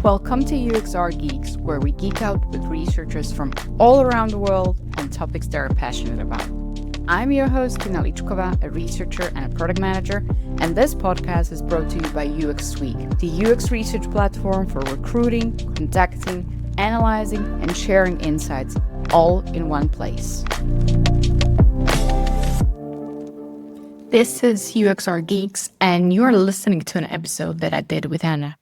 Welcome to UXR Geeks, where we geek out with researchers from all around the world on topics they're passionate about. I'm your host, Knowles, a researcher and a product manager, and this podcast is brought to you by UX Week, the UX research platform for recruiting, contacting, analyzing, and sharing insights all in one place. This is UXR Geeks, and you're listening to an episode that I did with Hannah.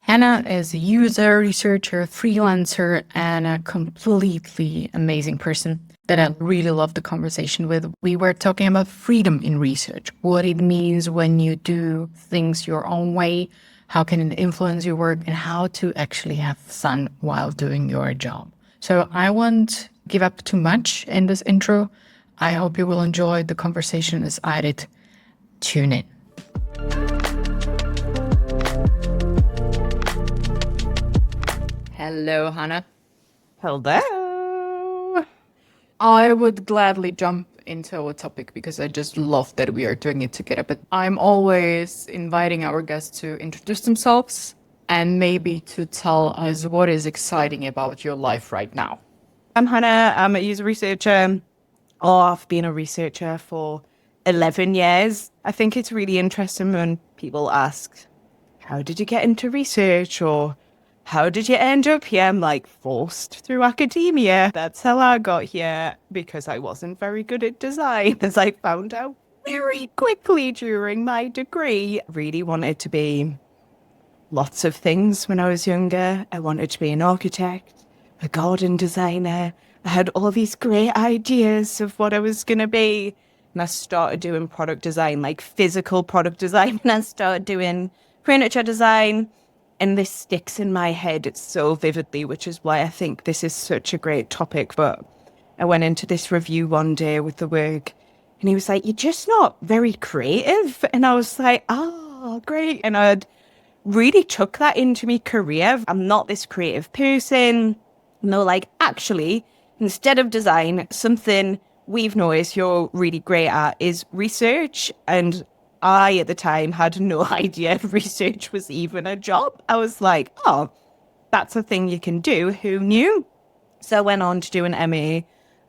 Hannah is a user, researcher, freelancer, and a completely amazing person that I really loved the conversation with. We were talking about freedom in research, what it means when you do things your own way, how can it influence your work, and how to actually have fun while doing your job. So I won't give up too much in this intro. I hope you will enjoy the conversation as I did. Tune in. Hello, Hannah. Hello. I would gladly jump into a topic because I just love that we are doing it together. But I'm always inviting our guests to introduce themselves and maybe to tell us what is exciting about your life right now. I'm Hannah. I'm a user researcher. I've been a researcher for 11 years. I think it's really interesting when people ask, how did you get into research? Or how did you end up here? I'm like, forced through academia. That's how I got here, because I wasn't very good at design, as I found out very quickly during my degree. Really wanted to be lots of things when I was younger. I wanted to be an architect, a garden designer. I had all these great ideas of what I was going to be. And I started doing product design, like physical product design. And I started doing furniture design. And this sticks in my head so vividly, which is why I think this is such a great topic. But I went into this review one day with the work, and he was like, you're just not very creative. And I was like, oh, great. And I'd really took that into my career. I'm not this creative person. No, like, actually, instead of design, something we've noticed you're really great at is research. And I, at the time, had no idea if research was even a job. I was like, oh, that's a thing you can do. Who knew? So I went on to do an MA.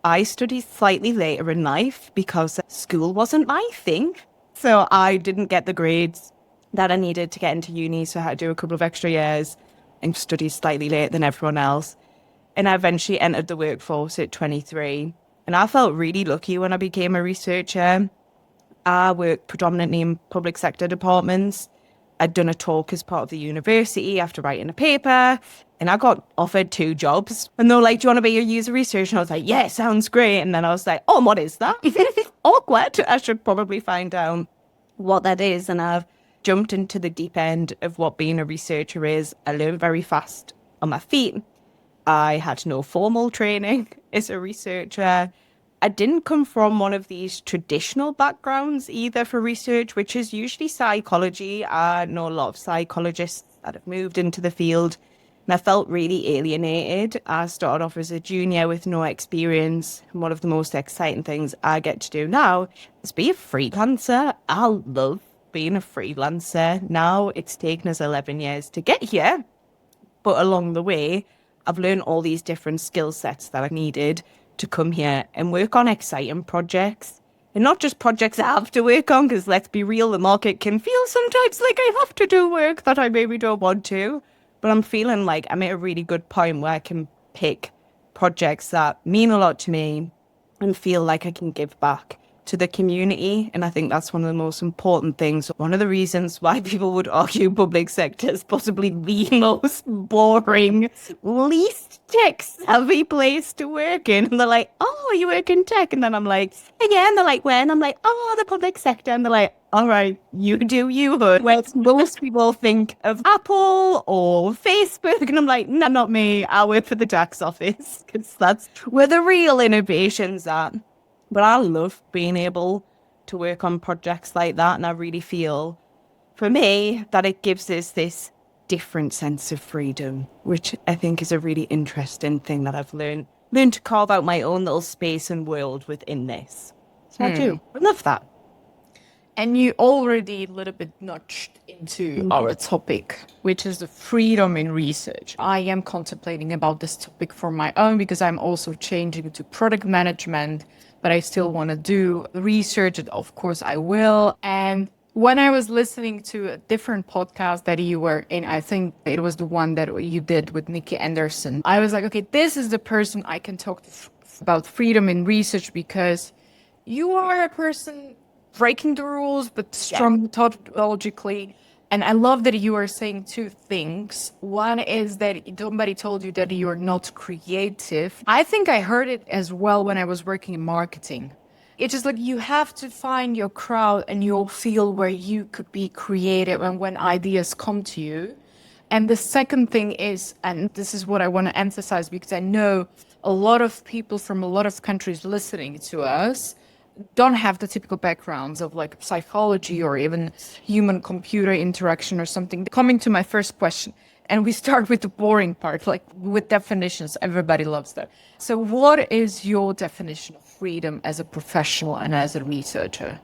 I studied slightly later in life because school wasn't my thing. So I didn't get the grades that I needed to get into uni. So I had to do a couple of extra years and study slightly later than everyone else. And I eventually entered the workforce at 23. And I felt really lucky when I became a researcher. I worked predominantly in public sector departments. I'd done a talk as part of the university after writing a paper, and I got offered 2 jobs. And they were like, do you want to be a user researcher? And I was like, yeah, sounds great. And then I was like, oh, what is that? Awkward. I should probably find out what that is. And I've jumped into the deep end of what being a researcher is. I learned very fast on my feet. I had no formal training as a researcher. I didn't come from one of these traditional backgrounds either for research, which is usually psychology. I know a lot of psychologists that have moved into the field, and I felt really alienated. I started off as a junior with no experience, and one of the most exciting things I get to do now is be a freelancer. I love being a freelancer. Now it's taken us 11 years to get here, but along the way, I've learned all these different skill sets that I needed to come here and work on exciting projects. And not just projects I have to work on, because let's be real, the market can feel sometimes like I have to do work that I maybe don't want to. But I'm feeling like I'm at a really good point where I can pick projects that mean a lot to me and feel like I can give back to the community. And I think that's one of the most important things. One of the reasons why people would argue public sector is possibly the most boring, least tech-savvy place to work in. And they're like, oh, you work in tech? And then I'm like, yeah. And they're like, when? I'm like, oh, the public sector. And they're like, all right, you do you, hood. Whereas most people think of Apple or Facebook. And I'm like, no, not me. I work for the tax office, because that's where the real innovation's at. But I love being able to work on projects like that. And I really feel, for me, that it gives us this different sense of freedom, which I think is a really interesting thing that I've learned to carve out my own little space and world within this. So I do. I love that. And you already a little bit nudged into our topic, which is the freedom in research. I am contemplating about this topic for my own because I'm also changing to product management, but I still want to do research. And of course, I will. And when I was listening to a different podcast that you were in, I think it was the one that you did with Nikki Anderson. I was like, okay, this is the person I can talk to about freedom in research because you are a person breaking the rules, but strong methodologically. And I love that you are saying two things. One is that somebody told you that you are not creative. I think I heard it as well when I was working in marketing. It's just like you have to find your crowd and your field where you could be creative and when ideas come to you. And the second thing is, and this is what I want to emphasize because I know a lot of people from a lot of countries listening to us don't have the typical backgrounds of like psychology or even human computer interaction or something. Coming to my first question, and we start with the boring part, like with definitions. Everybody loves that. So what is your definition of freedom as a professional and as a researcher?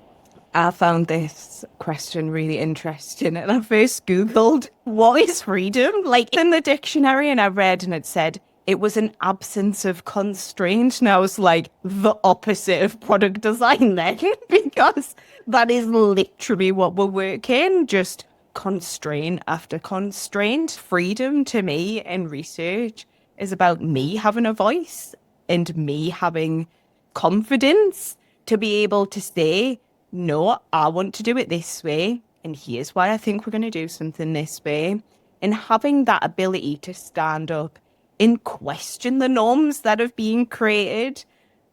I found this question really interesting, and I first Googled, what is freedom? Like in the dictionary, and I read and it said, it was an absence of constraint. And I was like, the opposite of product design then, because that is literally what we're working, just constraint after constraint. Freedom to me in research is about me having a voice and me having confidence to be able to say, no, I want to do it this way. And here's why I think we're going to do something this way. And having that ability to stand up and question the norms that have been created.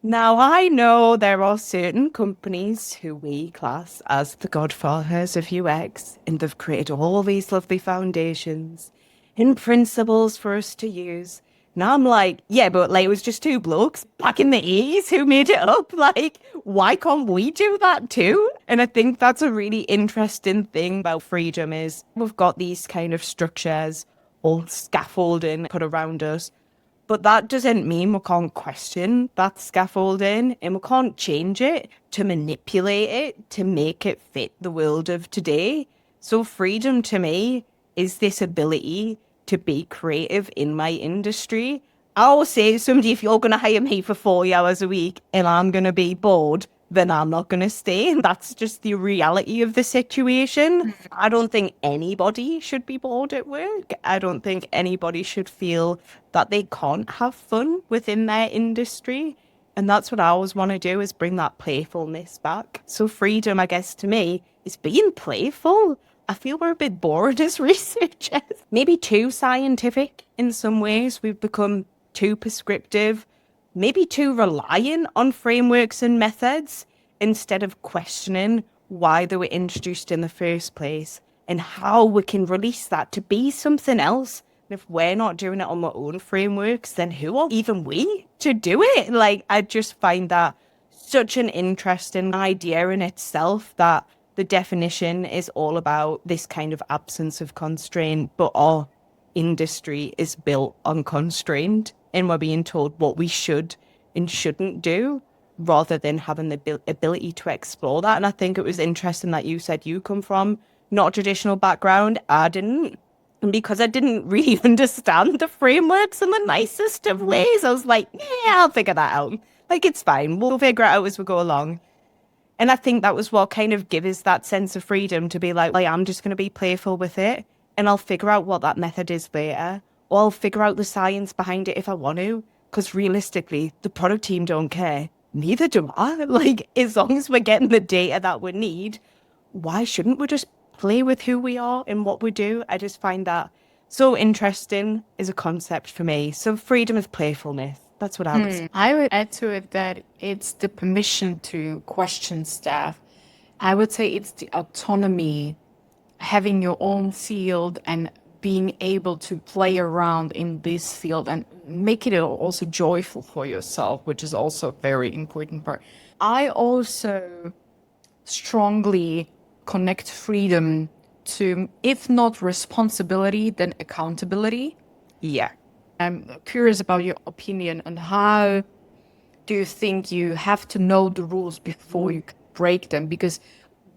Now, I know there are certain companies who we class as the godfathers of UX, and they've created all these lovely foundations and principles for us to use. Now I'm like, yeah, but like it was just two blokes back in the 80s who made it up. Like, why can't we do that too? And I think that's a really interesting thing about freedom is we've got these kind of structures or scaffolding put around us. But that doesn't mean we can't question that scaffolding and we can't change it to manipulate it to make it fit the world of today. So freedom to me is this ability to be creative in my industry. I always say to somebody, if you're going to hire me for 40 hours a week and I'm going to be bored, then I'm not going to stay. That's just the reality of the situation. I don't think anybody should be bored at work. I don't think anybody should feel that they can't have fun within their industry. And that's what I always want to do is bring that playfulness back. So freedom, I guess, to me is being playful. I feel we're a bit bored as researchers. Maybe too scientific in some ways. We've become too prescriptive, maybe too reliant on frameworks and methods instead of questioning why they were introduced in the first place and how we can release that to be something else. And if we're not doing it on our own frameworks, then who are even we to do it? Like, I just find that such an interesting idea in itself that the definition is all about this kind of absence of constraint, but our industry is built on constraint and we're being told what we should and shouldn't do rather than having the ability to explore that. And I think it was interesting that you said you come from not a traditional background. I didn't. And because I didn't really understand the frameworks in the nicest of ways, I was like, yeah, I'll figure that out. Like, it's fine. We'll figure it out as we go along. And I think that was what kind of gives us that sense of freedom to be like, I'm just going to be playful with it and I'll figure out what that method is later. Or I'll figure out the science behind it if I want to. Because realistically, the product team don't care. Neither do I. Like, as long as we're getting the data that we need, why shouldn't we just play with who we are and what we do? I just find that so interesting as a concept for me. So freedom of playfulness. That's what I would say. I would add to it that it's the permission to question stuff. I would say it's the autonomy, having your own field and being able to play around in this field and make it also joyful for yourself, which is also a very important part. I also strongly connect freedom to, if not responsibility, then accountability. Yeah. I'm curious about your opinion on how do you think you have to know the rules before you break them? Because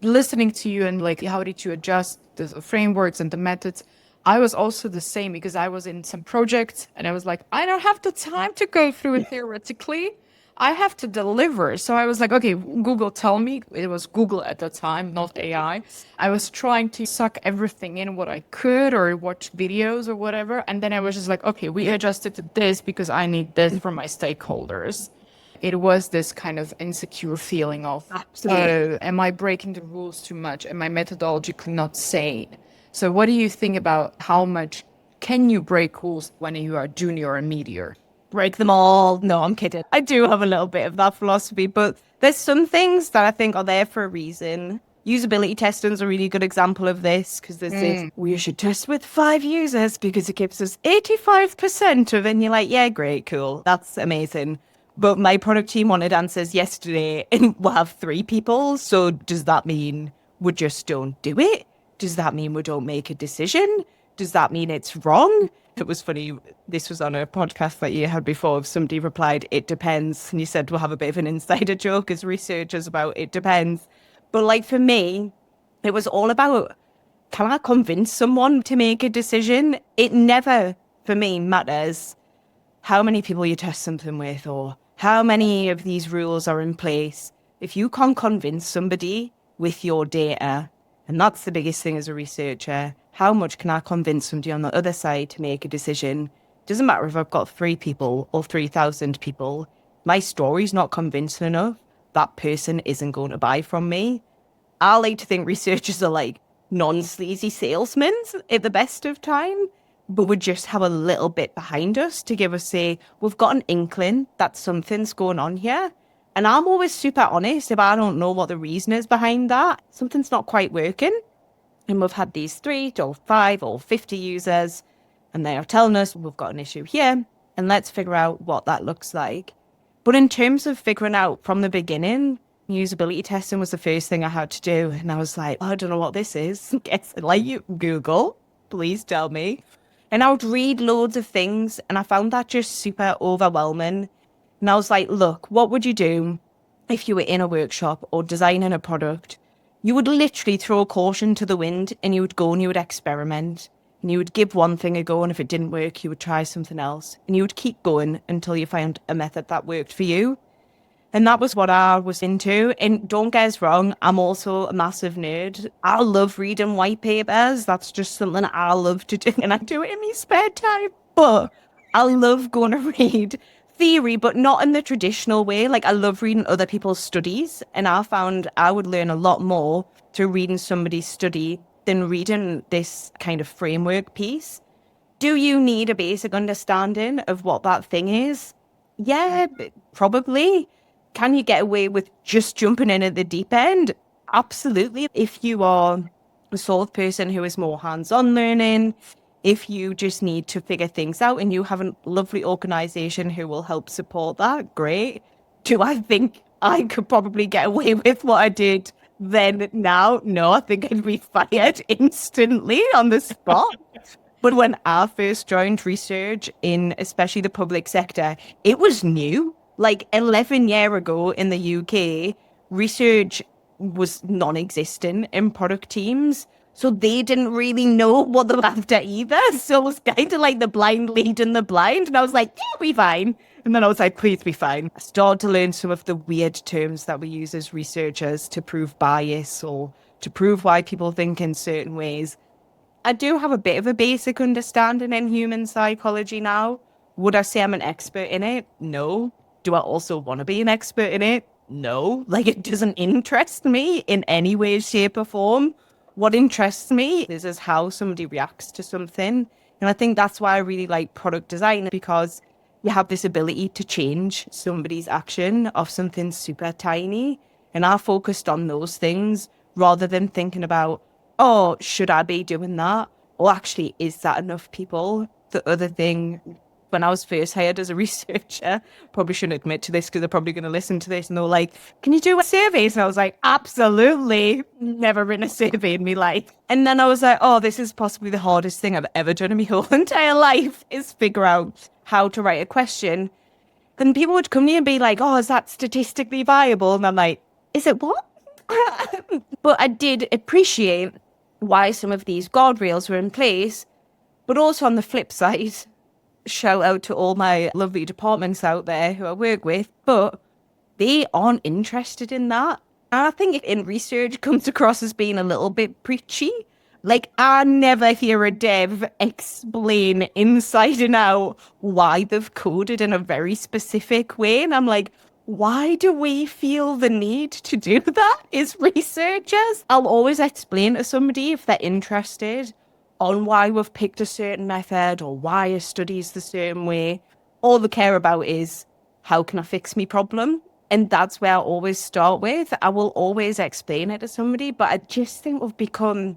listening to you and like, how did you adjust the frameworks and the methods? I was also the same because I was in some projects and I was like, I don't have the time to go through it theoretically. I have to deliver. So I was like, okay, Google, tell me. It was Google at the time, not AI. I was trying to suck everything in what I could or watch videos or whatever. And then I was just like, okay, we adjusted to this because I need this from my stakeholders. It was this kind of insecure feeling of, am I breaking the rules too much? Am I methodologically not sane? So what do you think about how much can you break rules when you are junior or meteor? Break them all. No, I'm kidding. I do have a little bit of that philosophy, but there's some things that I think are there for a reason. Usability testing is a really good example of this because there's this, we should test with 5 users because it gives us 85% of, and you're like, yeah, great, cool. That's amazing. But my product team wanted answers yesterday and we'll have 3 people. So does that mean we just don't do it? Does that mean we don't make a decision? Does that mean it's wrong? It was funny. This was on a podcast that you had before. Somebody replied, it depends. And you said, we'll have a bit of an insider joke as researchers about it depends. But like for me, it was all about, can I convince someone to make a decision? It never, for me, matters how many people you test something with or how many of these rules are in place. If you can't convince somebody with your data, and that's the biggest thing as a researcher, how much can I convince somebody on the other side to make a decision? Doesn't matter if I've got 3 people or 3,000 people. My story's not convincing enough. That person isn't going to buy from me. I like to think researchers are like non-sleazy salesmen at the best of time, but we just have a little bit behind us to give us, say, we've got an inkling that something's going on here. And I'm always super honest if I don't know what the reason is behind that. Something's not quite working. And we've had these 3 or 5 or 50 users, and they are telling us we've got an issue here, and let's figure out what that looks like. But in terms of figuring out from the beginning, usability testing was the first thing I had to do. And I was like, I don't know what this is. Guess like you, Google, please tell me. And I would read loads of things, and I found that just super overwhelming. And I was like, look, what would you do if you were in a workshop or designing a product? You would literally throw caution to the wind and you would go and you would experiment. And you would give one thing a go, and if it didn't work, you would try something else. And you would keep going until you found a method that worked for you. And that was what I was into. And don't get us wrong, I'm also a massive nerd. I love reading white papers. That's just something I love to do. And I do it in my spare time. But I love going to read theory, but not in the traditional way. Like I love reading other people's studies. And I found I would learn a lot more through reading somebody's study than reading this kind of framework piece. Do you need a basic understanding of what that thing is? Yeah, probably. Can you get away with just jumping in at the deep end? Absolutely. If you are a sort of person who is more hands-on learning, if you just need to figure things out and you have a lovely organization who will help support that, great. Do I think I could probably get away with what I did then now? No, I think I'd be fired instantly on the spot. But when I first joined research in especially the public sector, it was new. Like 11 years ago in the UK, research was non-existent in product teams. So they didn't really know what they were after either. So it was kind of like the blind leading the blind. And I was like, yeah, we fine. And then I was like, please be fine. I started to learn some of the weird terms that we use as researchers to prove bias or to prove why people think in certain ways. I do have a bit of a basic understanding in human psychology now. Would I say I'm an expert in it? No. Do I also want to be an expert in it? No. Like, it doesn't interest me in any way, shape, or form. What interests me is how somebody reacts to something. And I think that's why I really like product design, because you have this ability to change somebody's action of something super tiny. And I focused on those things rather than thinking about, oh, should I be doing that? Or actually, is that enough people? The other thing, when I was first hired as a researcher, probably shouldn't admit to this because they're probably going to listen to this and they're like, can you do surveys? And I was like, absolutely. Never written a survey in my life. And then I was like, oh, this is possibly the hardest thing I've ever done in my whole entire life is figure out how to write a question. Then people would come to me and be like, oh, is that statistically viable? And I'm like, is it what? But I did appreciate why some of these guardrails were in place. But also on the flip side, shout out to all my lovely departments out there who I work with, but they aren't interested in that. And I think in research comes across as being a little bit preachy. Like, I never hear a dev explain inside and out why they've coded in a very specific way. And I'm like, why do we feel the need to do that as researchers? I'll always explain to somebody if they're interested on why we've picked a certain method or why a study's the certain way. All they care about is, how can I fix my problem? And that's where I always start with. I will always explain it to somebody, but I just think we've become,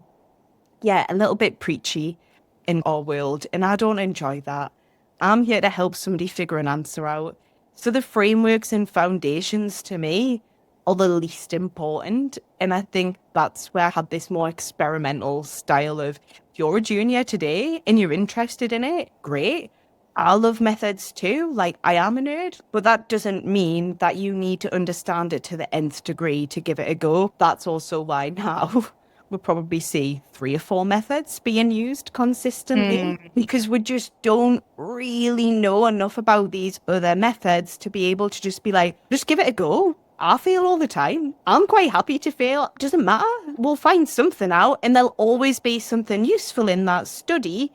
a little bit preachy in our world, and I don't enjoy that. I'm here to help somebody figure an answer out. So the frameworks and foundations to me are the least important. And I think that's where I had this more experimental style of, if you're a junior today and you're interested in it, great. I love methods too. Like, I am a nerd, but that doesn't mean that you need to understand it to the nth degree to give it a go. That's also why now we'll probably see 3 or 4 methods being used consistently because we just don't really know enough about these other methods to be able to just be like, just give it a go. I fail all the time. I'm quite happy to fail. Doesn't matter. We'll find something out, and there'll always be something useful in that study,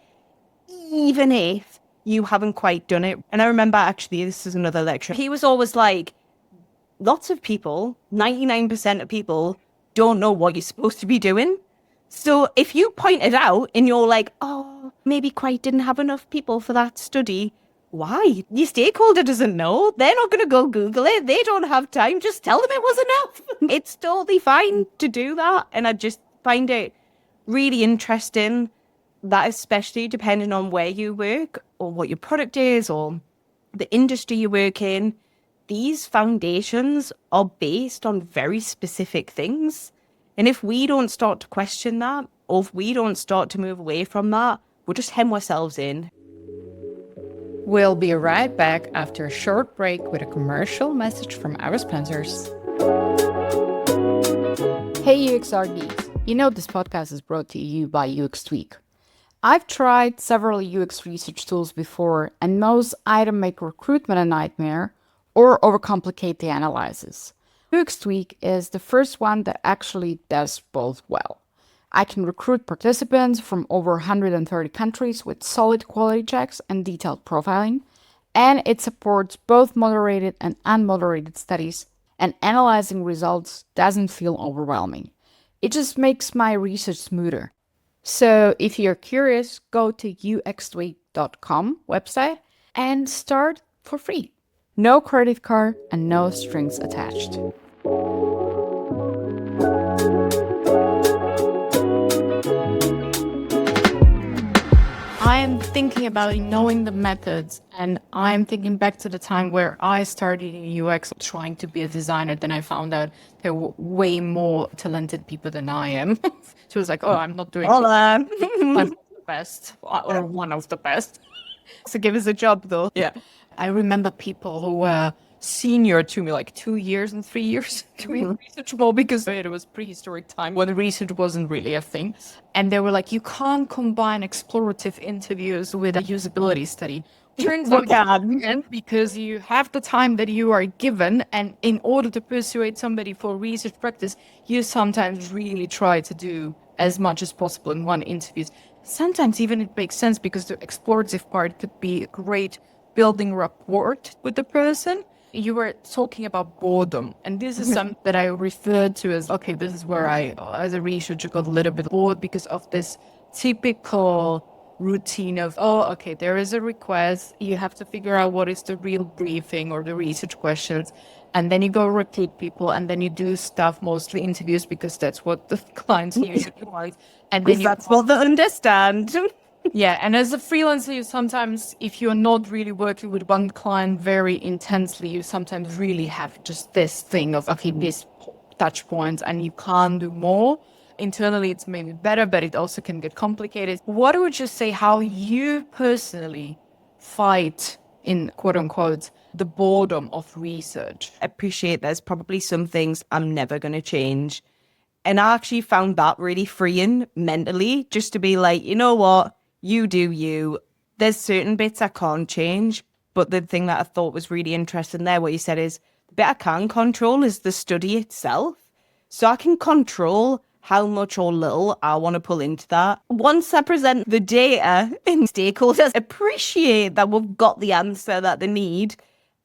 even if you haven't quite done it. And I remember, actually, this is another lecture. He was always like, lots of people, 99% of people, don't know what you're supposed to be doing. So if you point it out and you're like, oh, maybe quite didn't have enough people for that study, why? Your stakeholder doesn't know. They're not going to go Google it. They don't have time. Just tell them it was enough. It's totally fine to do that. And I just find it really interesting that, especially depending on where you work or what your product is or the industry you work in, these foundations are based on very specific things. And if we don't start to question that, or if we don't start to move away from that, we'll just hem ourselves in. We'll be right back after a short break with a commercial message from our sponsors. Hey UXR geeks, you know this podcast is brought to you by UX Tweak. I've tried several UX research tools before, and most either make recruitment a nightmare or overcomplicate the analysis. UX Tweak is the first one that actually does both well. I can recruit participants from over 130 countries with solid quality checks and detailed profiling, and it supports both moderated and unmoderated studies, and analyzing results doesn't feel overwhelming. It just makes my research smoother. So if you're curious, go to uxtweak.com website and start for free. No credit card and no strings attached. I'm thinking about knowing the methods, and I'm thinking back to the time where I started in UX trying to be a designer. Then I found out there were way more talented people than I am. So it was like, oh, I'm not doing Hola. I'm the best, or one of the best. So give us a job, though. Yeah. I remember people who were senior to me, like 2 years and 3 years doing research more, because it was prehistoric time when research wasn't really a thing. And they were like, you can't combine explorative interviews with a usability study. Turns out you can, because you have the time that you are given, and in order to persuade somebody for research practice, you sometimes really try to do as much as possible in one interview. Sometimes even it makes sense because the explorative part could be great building rapport with the person. You were talking about boredom, and this is something that I referred to as, okay, this is where I, as a researcher, got a little bit bored because of this typical routine of, oh, okay, there is a request, you have to figure out what is the real briefing or the research questions, and then you go recruit people, and then you do stuff, mostly interviews, because that's what the clients usually want. And then That's what they understand. Yeah, and as a freelancer, you sometimes, if you're not really working with one client very intensely, you sometimes really have just this thing of, okay, this touch points, and you can't do more. Internally, it's maybe better, but it also can get complicated. What would you say how you personally fight in quote unquote the boredom of research. Appreciate there's probably some things I'm never going to change. And I actually found that really freeing mentally, just to be like, you know what, you do you. There's certain bits I can't change. But the thing that I thought was really interesting there, what you said is, the bit I can control is the study itself. So I can control how much or little I want to pull into that. Once I present the data and stakeholders appreciate that we've got the answer that they need,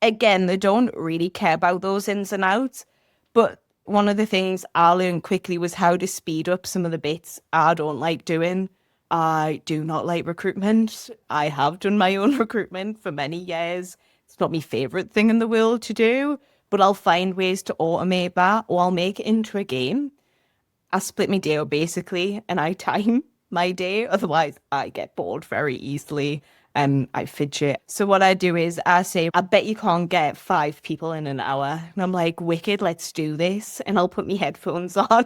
again, they don't really care about those ins and outs. But one of the things I learned quickly was how to speed up some of the bits I don't like doing. I do not like recruitment. I have done my own recruitment for many years. It's not my favorite thing in the world to do, but I'll find ways to automate that, or I'll make it into a game. I split my day up basically and I time my day. Otherwise, I get bored very easily. I fidget. So what I do is I say, I bet you can't get 5 people in an hour. And I'm like, wicked, let's do this. And I'll put my headphones on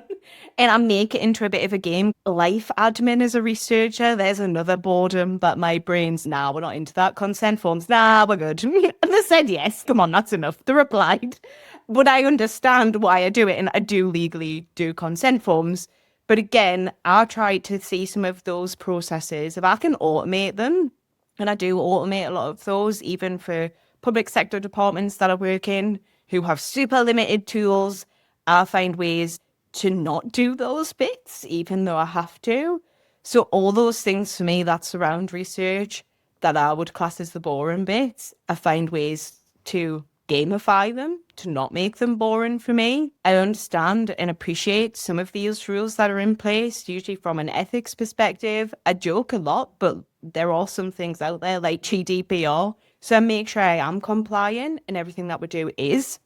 and I make it into a bit of a game. Life admin as a researcher, there's another boredom, but my brain's, nah, we're not into that. Consent forms, nah, we're good. And they said, yes, come on, that's enough. They replied. But I understand why I do it, and I do legally do consent forms. But again, I try to see some of those processes, if I can automate them, and I do automate a lot of those, even for public sector departments that I work in, who have super limited tools. I find ways to not do those bits, even though I have to. So all those things for me that surround research that I would class as the boring bits, I find ways to gamify them, to not make them boring for me. I understand and appreciate some of these rules that are in place, usually from an ethics perspective. I joke a lot, but there are some things out there like GDPR. So I make sure I am compliant and everything that we do is.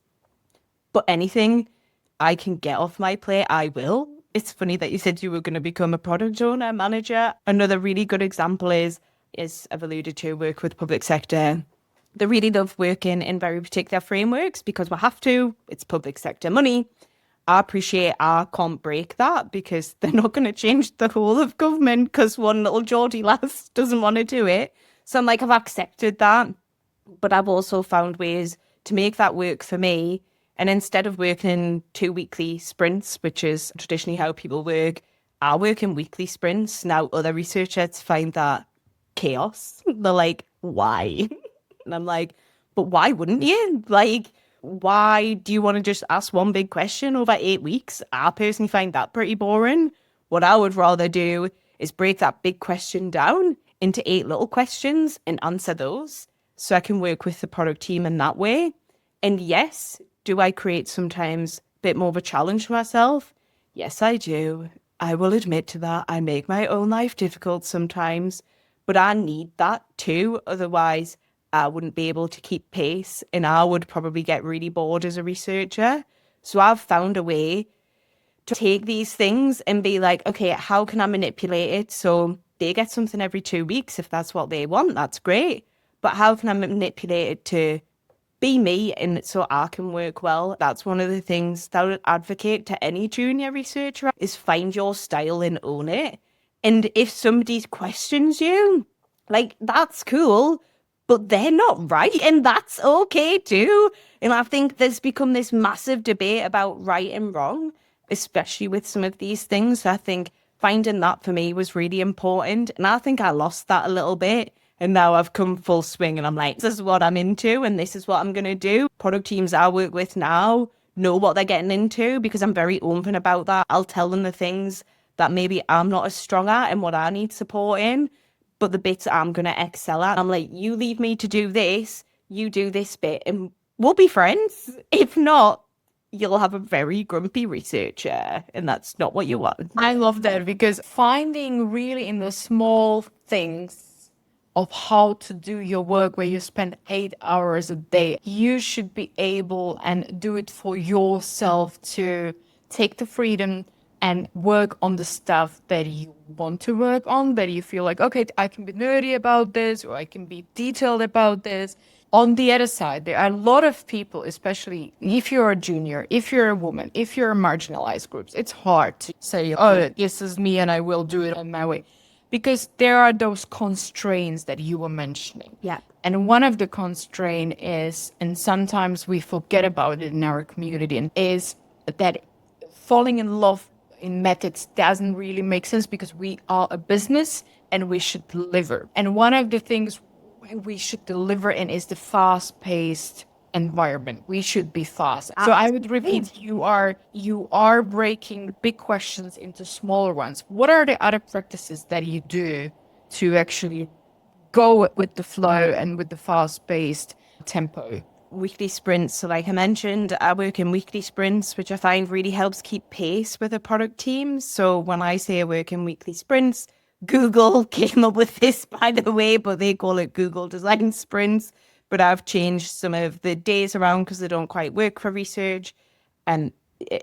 But anything I can get off my plate, I will. It's funny that you said you were going to become a product owner, manager. Another really good example is I've alluded to, work with public sector. They really love working in very particular frameworks because we have to. It's public sector money. I appreciate I can't break that because they're not going to change the whole of government because one little Geordie lass doesn't want to do it. So I'm like, I've accepted that. But I've also found ways to make that work for me. And instead of working 2 weekly sprints, which is traditionally how people work, I work in weekly sprints. Now, other researchers find that chaos. They're like, why? And I'm like, but why wouldn't you? Like, why do you want to just ask one big question over 8 weeks? I personally find that pretty boring. What I would rather do is break that big question down into 8 little questions and answer those so I can work with the product team in that way. And yes, do I create sometimes a bit more of a challenge for myself? Yes, I do. I will admit to that. I make my own life difficult sometimes, but I need that too. Otherwise, I wouldn't be able to keep pace and I would probably get really bored as a researcher. So I've found a way to take these things and be like, okay, how can I manipulate it so they get something every 2 weeks if that's what they want? That's great. But how can I manipulate it to be me and so I can work well? That's one of the things that I would advocate to any junior researcher is find your style and own it. And if somebody questions you, like, that's cool, but they're not right, and that's okay too. And I think there's become this massive debate about right and wrong, especially with some of these things. I think finding that for me was really important, and I think I lost that a little bit. And now I've come full swing and I'm like, this is what I'm into and this is what I'm going to do. Product teams I work with now know what they're getting into because I'm very open about that. I'll tell them the things that maybe I'm not as strong at and what I need support in. But the bits I'm going to excel at, I'm like, you leave me to do this, you do this bit, and we'll be friends. If not, you'll have a very grumpy researcher, and that's not what you want. I love that because finding really in the small things of how to do your work where you spend 8 hours a day, you should be able and do it for yourself to take the freedom and work on the stuff that you want to work on, that you feel like, okay, I can be nerdy about this or I can be detailed about this. On the other side, there are a lot of people, especially if you're a junior, if you're a woman, if you're a marginalized groups, it's hard to say, oh, this is me and I will do it on my way. Because there are those constraints that you were mentioning. Yeah. And one of the constraint is, and sometimes we forget about it in our community, and is that falling in love in methods doesn't really make sense because we are a business and we should deliver. And one of the things we should deliver in is the fast-paced environment. We should be fast. So I would repeat, you are breaking big questions into smaller ones. What are the other practices that you do to actually go with the flow and with the fast-paced tempo? Weekly sprints. So like I mentioned, I work in weekly sprints, which I find really helps keep pace with the product team. So when I say I work in weekly sprints, Google came up with this, by the way, but they call it Google Design Sprints. But I've changed some of the days around because they don't quite work for research. And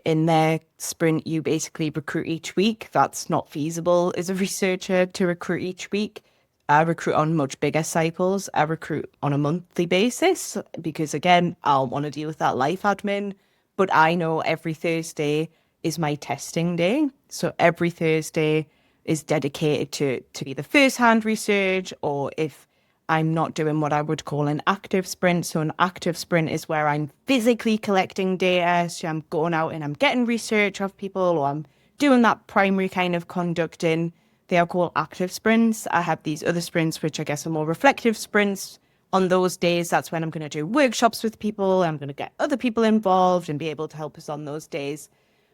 in their sprint, you basically recruit each week. That's not feasible as a researcher to recruit each week. I recruit on much bigger cycles. I recruit on a monthly basis because, again, I'll want to deal with that life admin. But I know every Thursday is my testing day. So every Thursday is dedicated to either first-hand research, or if I'm not doing what I would call an active sprint. So an active sprint is where I'm physically collecting data. So I'm going out and I'm getting research of people, or I'm doing that primary kind of conducting. They are called active sprints. I have these other sprints, which I guess are more reflective sprints. On those days, that's when I'm going to do workshops with people. I'm going to get other people involved and be able to help us on those days.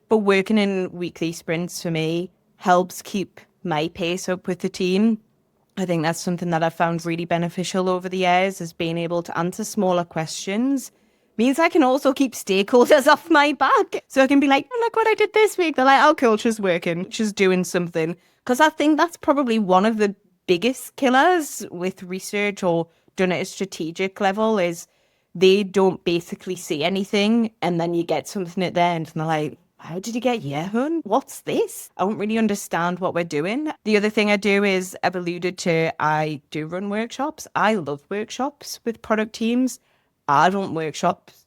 But working in weekly sprints for me helps keep my pace up with the team. I think that's something that I've found really beneficial over the years, is being able to answer smaller questions. Means I can also keep stakeholders off my back. So I can be like, oh, look what I did this week. They're like, oh, cool, she's working, she's doing something. Because I think that's probably one of the biggest killers with research, or done at a strategic level, is they don't basically see anything. And then you get something at the end and they're like, how did you get here, hun? What's this? I don't really understand what we're doing. The other thing I do is, I've alluded to, I do run workshops. I love workshops with product teams. I don't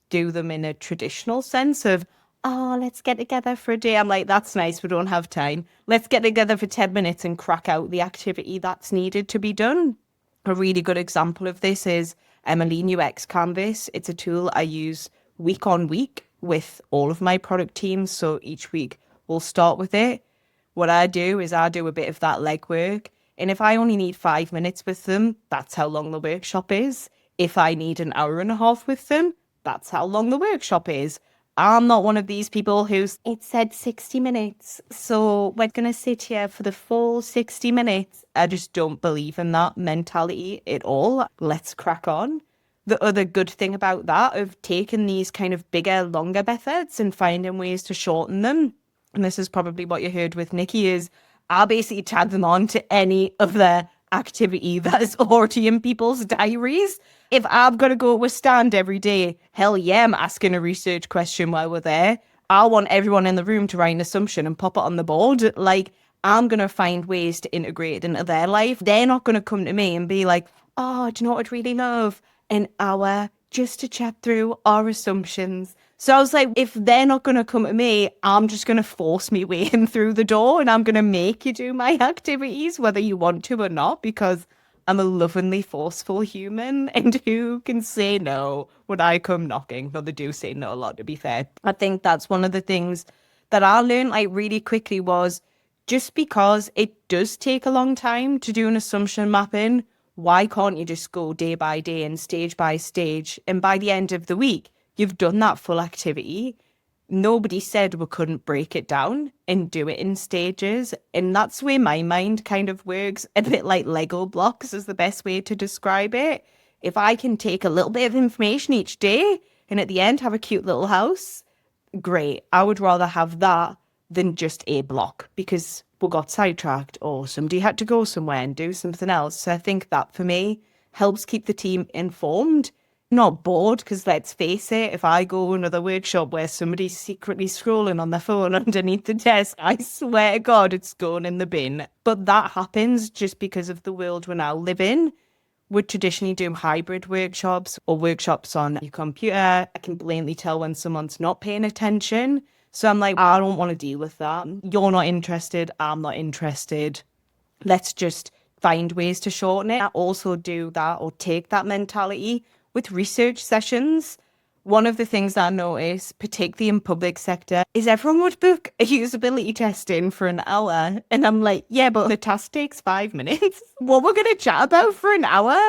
do them in a traditional sense of, oh, let's get together for a day. I'm like, that's nice, we don't have time. Let's get together for 10 minutes and crack out the activity that's needed to be done. A really good example of this is a Lean UX Canvas. It's a tool I use week on week with all of my product teams. So each week we'll start with it. What I do is I do a bit of that legwork. And if I only need 5 minutes with them, that's how long the workshop is. If I need an hour and a half with them, that's how long the workshop is. I'm not one of these people who's, it said 60 minutes, so we're going to sit here for the full 60 minutes. I just don't believe in that mentality at all. Let's crack on. The other good thing about that, of taking these kind of bigger, longer methods and finding ways to shorten them, and this is probably what you heard with Nikki, is I'll basically tag them on to any of the activity that is already in people's diaries. If I've got to go to a stand every day, hell yeah, I'm asking a research question while we're there. I want everyone in the room to write an assumption and pop it on the board. Like, I'm going to find ways to integrate it into their life. They're not going to come to me and be like, oh, do you know what I'd really love? An hour just to chat through our assumptions. So I was like, if they're not going to come to me, I'm just going to force me way in through the door, and I'm going to make you do my activities, whether you want to or not, because I'm a lovingly forceful human, and who can say no when I come knocking? Though they do say no a lot, to be fair. I think that's one of the things that I learned like really quickly, was just because it does take a long time to do an assumption mapping, why can't you just go day by day and stage by stage? And by the end of the week, you've done that full activity. Nobody said we couldn't break it down and do it in stages. And that's where my mind kind of works. A bit like Lego blocks is the best way to describe it. If I can take a little bit of information each day and at the end have a cute little house, great. I would rather have that than just a block, because we got sidetracked or somebody had to go somewhere and do something else. So I think that for me helps keep the team informed, not bored, because let's face it, if I go to another workshop where somebody's secretly scrolling on their phone underneath the desk, I swear to God, it's going in the bin. But that happens just because of the world we now live in. Would traditionally do hybrid workshops or workshops on your computer. I can blatantly tell when someone's not paying attention. So I'm like, I don't want to deal with that. You're not interested. I'm not interested. let's just find ways to shorten it. I also do that or take that mentality with research sessions. One of the things I notice, particularly in public sector, is everyone would book a usability test in for an hour. And I'm like, yeah, but the task takes 5 minutes. What we're going to chat about for an hour?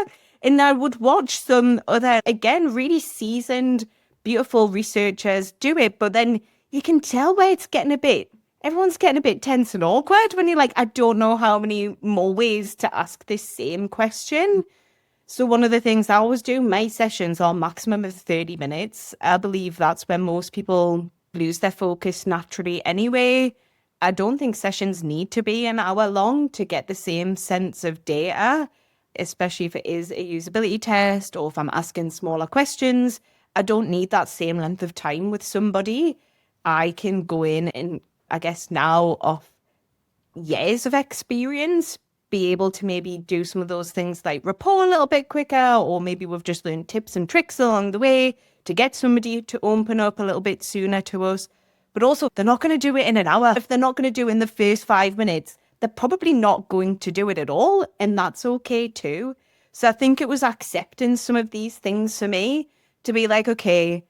And I would watch some other, again, really seasoned, beautiful researchers do it. But then you can tell where it's getting everyone's getting a bit tense and awkward when you're like, I don't know how many more ways to ask this same question. So one of the things I always do, my sessions are maximum of 30 minutes. I believe that's when most people lose their focus naturally anyway. I don't think sessions need to be an hour long to get the same sense of data, especially if it is a usability test or if I'm asking smaller questions. I don't need that same length of time with somebody. I can go in and, I guess now off years of experience, be able to maybe do some of those things like rapport a little bit quicker, or maybe we've just learned tips and tricks along the way to get somebody to open up a little bit sooner to us. But also, they're not going to do it in an hour. If they're not going to do it in the first 5 minutes, they're probably not going to do it at all. And that's okay too. So I think it was accepting some of these things for me to be like, okay,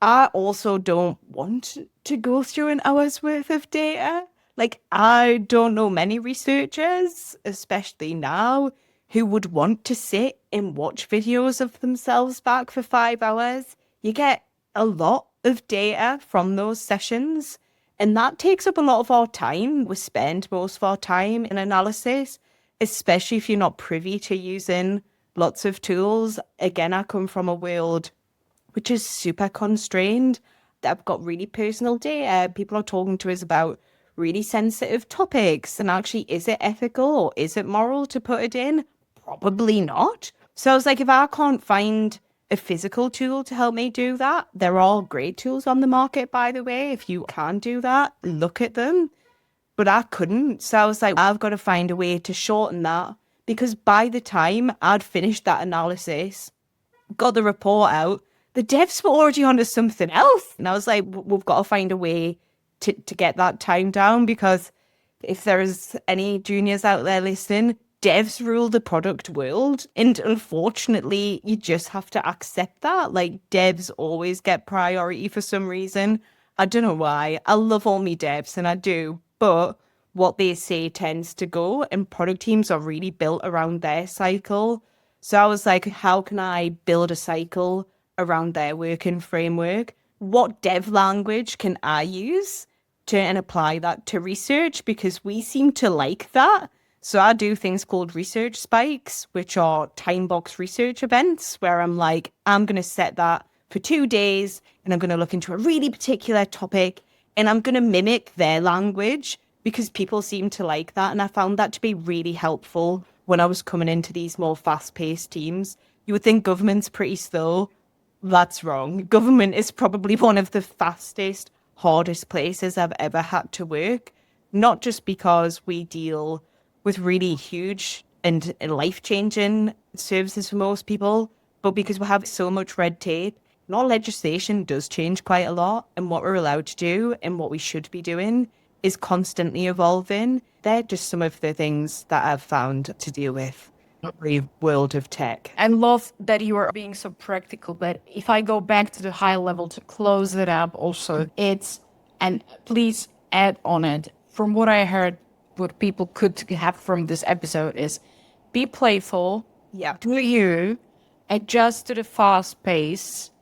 I also don't want to go through an hour's worth of data. Like, I don't know many researchers, especially now, who would want to sit and watch videos of themselves back for 5 hours. You get a lot of data from those sessions, and that takes up a lot of our time. We spend most of our time in analysis, especially if you're not privy to using lots of tools. Again, I come from a world which is super constrained. I've got really personal data. People are talking to us about really sensitive topics. And actually, is it ethical or is it moral to put it in? Probably not. So I was like, if I can't find a physical tool to help me do that, there are great tools on the market, by the way. If you can do that, look at them. But I couldn't. So I was like, I've got to find a way to shorten that, because by the time I'd finished that analysis, got the report out, the devs were already onto something else. And I was like, we've got to find a way to get that time down, because if there's any juniors out there listening, devs rule the product world. And unfortunately, you just have to accept that. Like, devs always get priority for some reason. I don't know why. I love all me devs, and I do. But what they say tends to go, and product teams are really built around their cycle. So I was like, how can I build a cycle around their working framework? What dev language can I use and apply that to research? Because we seem to like that. So I do things called research spikes, which are time box research events where I'm like, I'm going to set that for 2 days and I'm going to look into a really particular topic and I'm going to mimic their language, because people seem to like that. And I found that to be really helpful when I was coming into these more fast-paced teams. You would think government's pretty slow. That's wrong. Government is probably one of the fastest, hardest places I've ever had to work, not just because we deal with really huge and life-changing services for most people, but because we have so much red tape. And our legislation does change quite a lot, and what we're allowed to do and what we should be doing is constantly evolving. They're just some of the things that I've found to deal with the world of tech. I love that you are being so practical, but if I go back to the high level to close it up also, and please add on it, from what I heard, what people could have from this episode is be playful, Yeah. do you, adjust to the fast pace,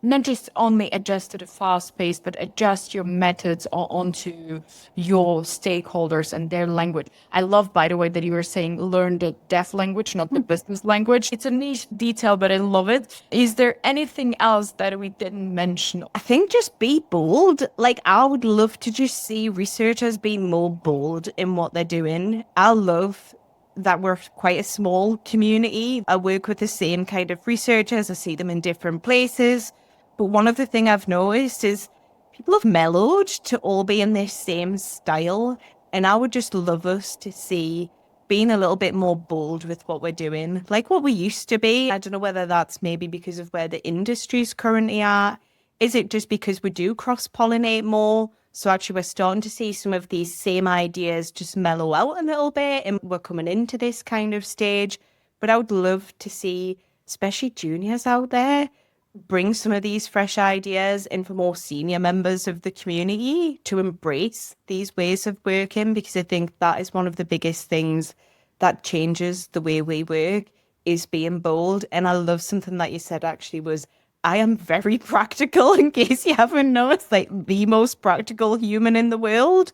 not just only adjust to the fast pace, but adjust your methods onto your stakeholders and their language. I love, by the way, that you were saying learn the dev language, not the business language. It's a niche detail, but I love it. Is there anything else that we didn't mention? I think just be bold. Like, I would love to just see researchers be more bold in what they're doing. I love that we're quite a small community. I work with the same kind of researchers. I see them in different places. But one of the things I've noticed is people have mellowed to all be in this same style. And I would just love us to see being a little bit more bold with what we're doing, like what we used to be. I don't know whether that's maybe because of where the industry's currently at. Is it just because we do cross-pollinate more? So actually we're starting to see some of these same ideas just mellow out a little bit, and we're coming into this kind of stage. But I would love to see, especially juniors out there, bring some of these fresh ideas in for more senior members of the community to embrace these ways of working, because I think that is one of the biggest things that changes the way we work, is being bold. And I love something that you said actually was, I am very practical, in case you haven't noticed, like the most practical human in the world.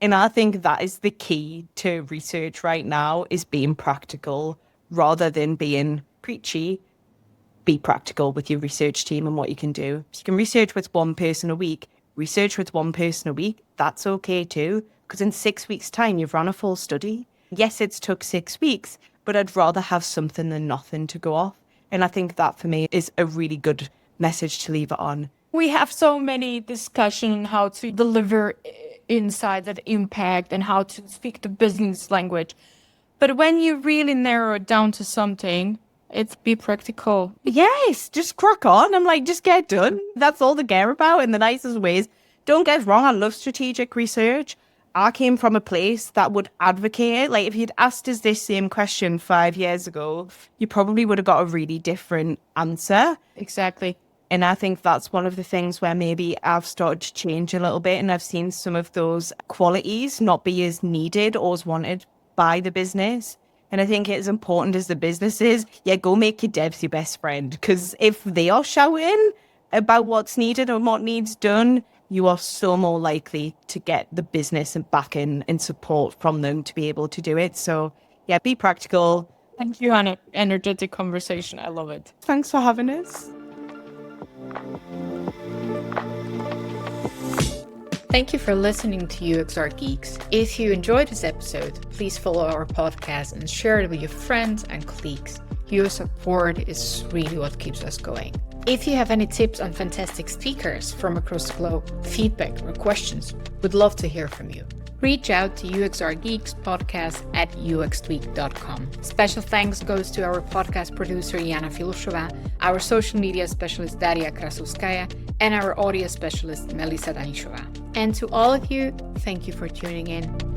And I think that is the key to research right now, is being practical rather than being preachy. Be practical with your research team and what you can do. If you can research with one person a week, research with one person a week. That's okay too, because in 6 weeks' time, you've run a full study. Yes, it's took 6 weeks, but I'd rather have something than nothing to go off. And I think that for me is a really good message to leave it on. We have so many discussions on how to deliver insight that impact and how to speak the business language. But when you really narrow it down to something, it's be practical. Yes, just crack on. I'm like, just get done. That's all they care about in the nicest ways. Don't get us wrong, I love strategic research. I came from a place that would advocate it. Like, if you'd asked us this same question 5 years ago, you probably would have got a really different answer. Exactly. And I think that's one of the things where maybe I've started to change a little bit, and I've seen some of those qualities not be as needed or as wanted by the business. And I think it's important as the business is, go make your devs your best friend. Because if they are shouting about what's needed and what needs done, you are so more likely to get the business and backing and support from them to be able to do it. So be practical. Thank you, Anna. Energetic conversation. I love it. Thanks for having us. Thank you for listening to UXR Geeks. If you enjoyed this episode, please follow our podcast and share it with your friends and colleagues. Your support is really what keeps us going. If you have any tips on fantastic speakers from across the globe, feedback or questions, we'd love to hear from you. Reach out to UXR geekspodcast at uxtweek.com. Special thanks goes to our podcast producer, Jana Filoshova, our social media specialist, Daria Krasovskaya, and our audio specialist, Melisa Danishova. And to all of you, thank you for tuning in.